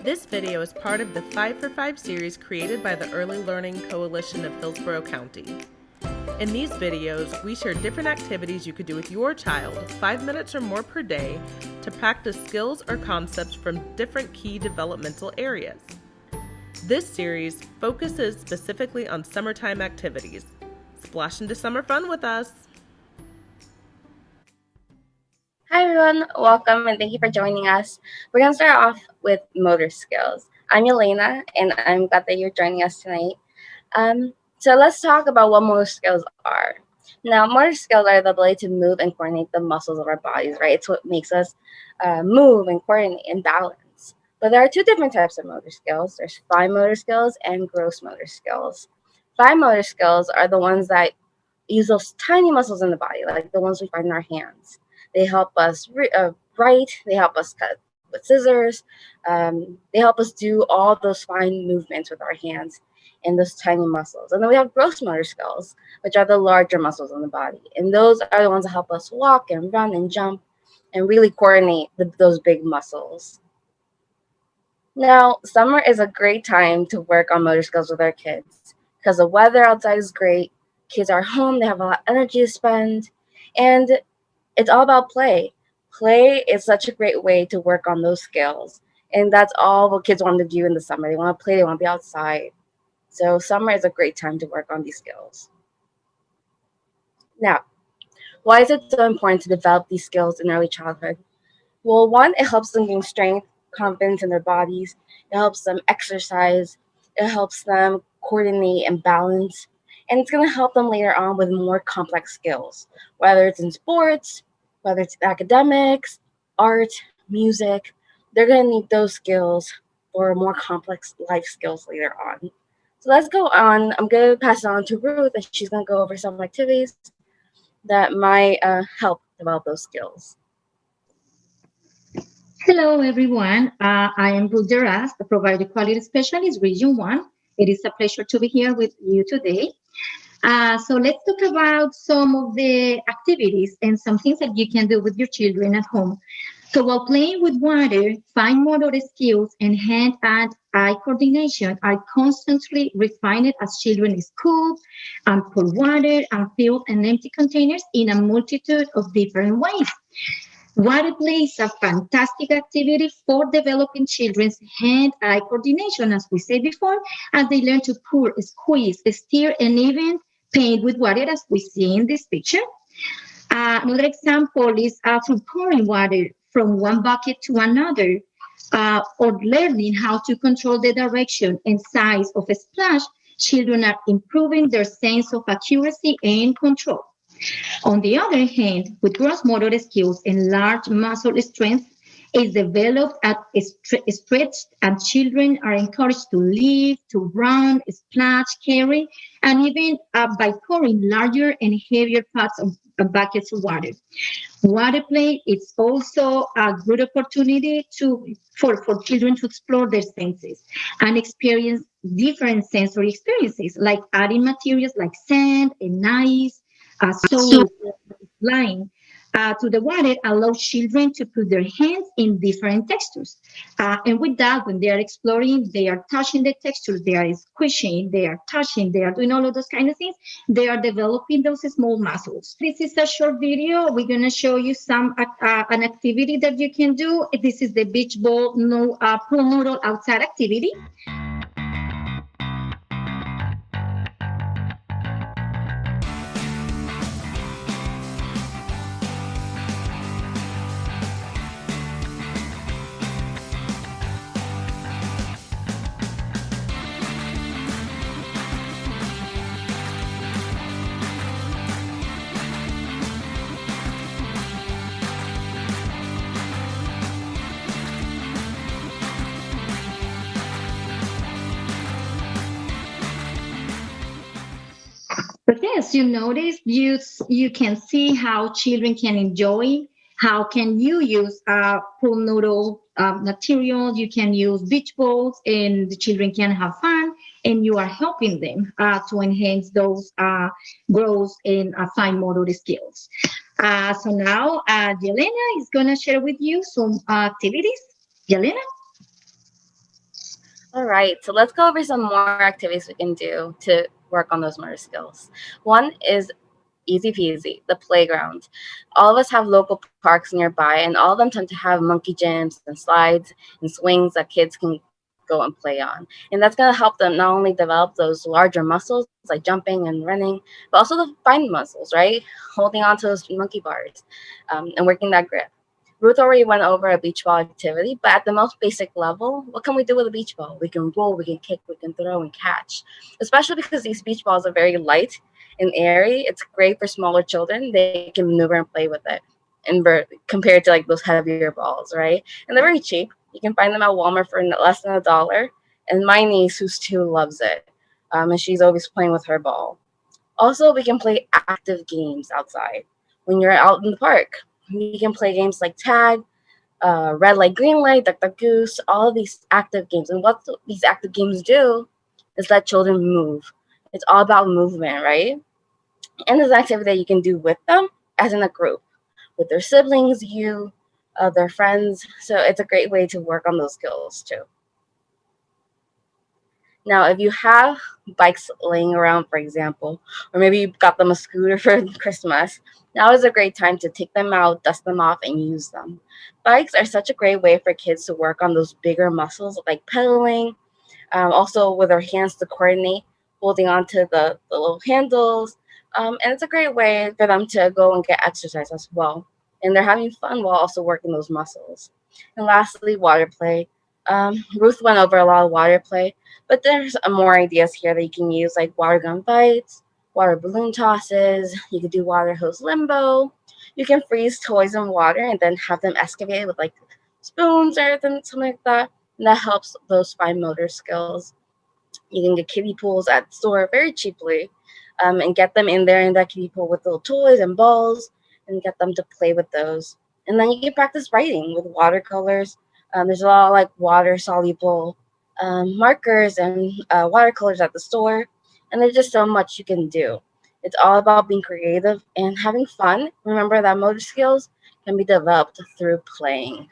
This video is part of the 5 for 5 series created by the Early Learning Coalition of Hillsborough County. In these videos, we share different activities you could do with your child 5 minutes or more per day to practice skills or concepts from different key developmental areas. This series focuses specifically on summertime activities. Splash into summer fun with us! Hi everyone, welcome and thank you for joining us. We're going to start off with motor skills. I'm Elena and I'm glad that you're joining us tonight. So let's talk about what motor skills are. Now, motor skills are the ability to move and coordinate the muscles of our bodies, right? It's what makes us move and coordinate and balance. But there are two different types of motor skills. There's fine motor skills and gross motor skills. Fine motor skills are the ones that use those tiny muscles in the body, like the ones we find in our hands. They help us write, they help us cut with scissors, they help us do all those fine movements with our hands and those tiny muscles. And then we have gross motor skills, which are the larger muscles in the body. And those are the ones that help us walk and run and jump and really coordinate those big muscles. Now, summer is a great time to work on motor skills with our kids because the weather outside is great. Kids are home, they have a lot of energy to spend, and it's all about play. Play is such a great way to work on those skills. And that's all what kids want to do in the summer. They want to play, they want to be outside. So summer is a great time to work on these skills. Now, why is it so important to develop these skills in early childhood? Well, one, it helps them gain strength, confidence in their bodies. It helps them exercise. It helps them coordinate and balance. And it's going to help them later on with more complex skills, whether it's in sports, whether it's academics, art, music. They're going to need those skills for more complex life skills later on. So let's go on. I'm going to pass it on to Ruth, and she's going to go over some activities that might help develop those skills. Hello, everyone. I am Ruth Deras, the Provider Quality Specialist, Region 1. It is a pleasure to be here with you today. So let's talk about some of the activities and some things that you can do with your children at home. So while playing with water, fine motor skills and hand and eye coordination are constantly refined as children scoop and pour water and fill and empty containers in a multitude of different ways. Water play is a fantastic activity for developing children's hand-eye coordination, as we said before, as they learn to pour, squeeze, stir, and even paint with water, as we see in this picture. Another example is from pouring water from one bucket to another, or learning how to control the direction and size of a splash. Children are improving their sense of accuracy and control. On the other hand, with gross motor skills and large muscle strength is developed at stretched, and children are encouraged to lift, to run, splash, carry, and even by pouring larger and heavier pots of buckets of water. Water play is also a good opportunity for children to explore their senses and experience different sensory experiences, like adding materials like sand and ice, so line to the water allows children to put their hands in different textures. And with that, when they are exploring, they are touching the textures, they are squishing, they are touching, they are doing all of those kind of things. They are developing those small muscles. This is a short video. We're going to show you an activity that you can do. This is the beach ball pool noodle outside activity. But yes, you notice, you can see how children can enjoy, how can you use pool noodle material, you can use beach balls, and the children can have fun, and you are helping them to enhance those growth and fine motor skills. So now Yelena is going to share with you some activities. Yelena? All right, so let's go over some more activities we can do to work on those motor skills. One is easy peasy, the playground. All of us have local parks nearby, and all of them tend to have monkey gyms and slides and swings that kids can go and play on. And that's going to help them not only develop those larger muscles like jumping and running, but also the fine muscles, right? Holding on to those monkey bars and working that grip. Ruth already went over a beach ball activity, but at the most basic level, what can we do with a beach ball? We can roll, we can kick, we can throw and catch. Especially because these beach balls are very light and airy. It's great for smaller children. They can maneuver and play with it. Compared to like those heavier balls, right? And they're very cheap. You can find them at Walmart for less than $1. And my niece, who's 2, loves it. And she's always playing with her ball. Also, we can play active games outside. When you're out in the park, we can play games like tag, red light, green light, duck, duck, goose, all of these active games. And what these active games do is let children move. It's all about movement, right? And there's an activity that you can do with them as in a group, with their siblings, you, their friends. So it's a great way to work on those skills too. Now, if you have bikes laying around, for example, or maybe you got them a scooter for Christmas, now is a great time to take them out, dust them off, and use them. Bikes are such a great way for kids to work on those bigger muscles like pedaling, also with our hands to coordinate, holding on to the little handles. And it's a great way for them to go and get exercise as well. And they're having fun while also working those muscles. And lastly, water play. Ruth went over a lot of water play, but there's more ideas here that you can use, like water gun fights, water balloon tosses. You could do water hose limbo. You can freeze toys in water and then have them excavate with like spoons or something like that. And that helps those fine motor skills. You can get kiddie pools at the store very cheaply, and get them in there in that kiddie pool with little toys and balls and get them to play with those. And then you can practice writing with watercolors. There's a lot of like water soluble markers and watercolors at the store. And there's just so much you can do. It's all about being creative and having fun. Remember that motor skills can be developed through playing.